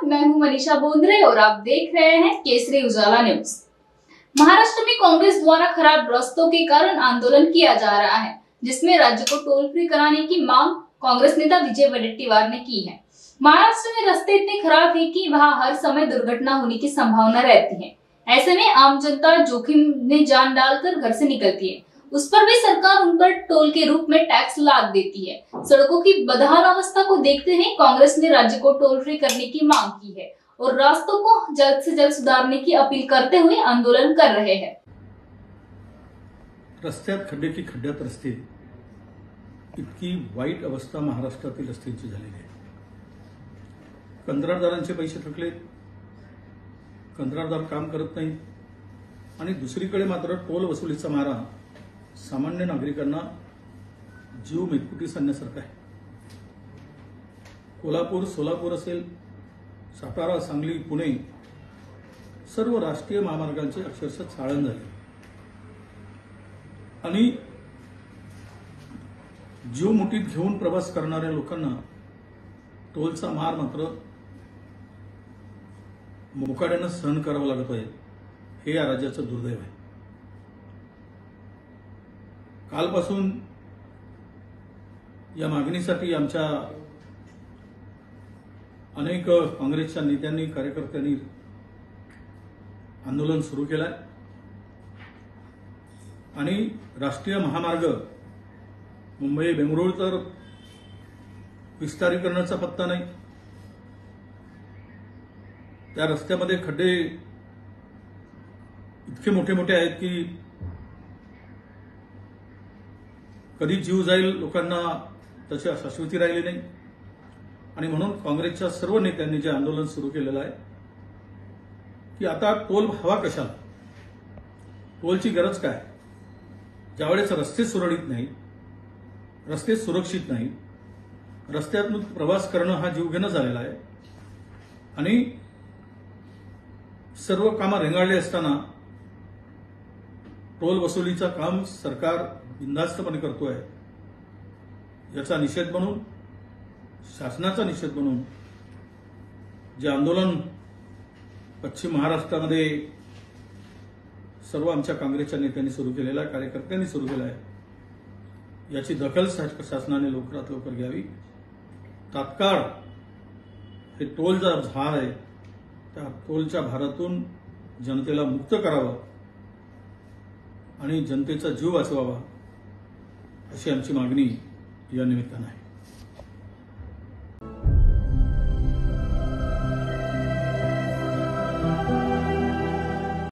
मैं हूं मनीषा बोंद्रे और आप देख रहे हैं केसरी उजाला न्यूज। महाराष्ट्र में कांग्रेस द्वारा खराब रास्तों के कारण आंदोलन किया जा रहा है, जिसमें राज्य को टोल फ्री कराने की मांग कांग्रेस नेता विजय वडेट्टीवार ने की है। महाराष्ट्र में रास्ते इतने खराब हैं कि वहां हर समय दुर्घटना होने की संभावना रहती है। ऐसे में आम जनता जोखिम में जान डालकर घर से निकलती है, उस पर भी सरकार उन पर टोल के रूप में टैक्स लाद देती है। सड़कों की बदहाल अवस्था को देखते हुए कांग्रेस ने राज्य को टोल फ्री करने की मांग की है और रास्तों को जल्द से जल्द सुधारने की अपील करते हुए आंदोलन कर रहे हैं। रस्त्यात खड्डे की खड्ड्यात रस्ते, इतकी वाईट अवस्था महाराष्ट्रातील रस्त्यांची झालेली आहे। कंत्राटदारांचे पैसे थकले, कंत्राटदार काम करत नाही आणि दुसरीकडे मात्र टोल वसुलीचा मारा सामान्य नागरिकांना जीव मेटकुटीस आणण्यासारखा आहे। कोल्हापूर, सोलापूर असेल, सातारा, सांगली, पुणे सर्व राष्ट्रीय महामार्गांचे अक्षरशः चाळण झाले आणि जीव मुठीत घेऊन प्रवास करणाऱ्या लोकांना टोलचा मार मात्र मुकाट्याने सहन करावा लागत आहे। हे या राज्याचं दुर्दैव आहे। कालपासून या मागणीसाठी आमच्या अनेक काँग्रेसच्या नेत्यांनी, कार्यकर्त्यांनी आंदोलन सुरू केलं आहे आणि राष्ट्रीय महामार्ग मुंबई बेंगळूर तर विस्तारीकरणाचा पत्ता नाही। त्या रस्त्यामध्ये खड्डे इतके मोठे मोठे आहेत की कधी जीव जाईल लोकांना त्याची शाश्वती राहिली नाही आणि म्हणून काँग्रेसच्या सर्व नेत्यांनी जे आंदोलन सुरू केलेलं आहे की आता टोल हवा कशाला, टोलची गरज काय, ज्यावेळेस रस्ते सुरळीत नाही, रस्ते सुरक्षित नाही, रस्त्यातून प्रवास करणं हा जीवघेणं झालेला आहे आणि सर्व कामं रेंगाळली असताना टोल वसुलीचं काम सरकार बिनधास्तपणे करतोय। याचा निषेध म्हणून, शासनाचा निषेध म्हणून जे आंदोलन पश्चिम महाराष्ट्रामध्ये सर्व आमच्या काँग्रेसच्या नेत्यांनी सुरू केलेलं आहे, कार्यकर्त्यांनी सुरू केलं आहे, याची दखल शासनाने लवकरात लवकर घ्यावी। तात्काळ हे टोल जो भार आहे त्या टोलच्या भारातून जनतेला मुक्त करावं आणि जनतेचा जीव वाचवावा अशी आमची मागणी या निमित्तानं आहे।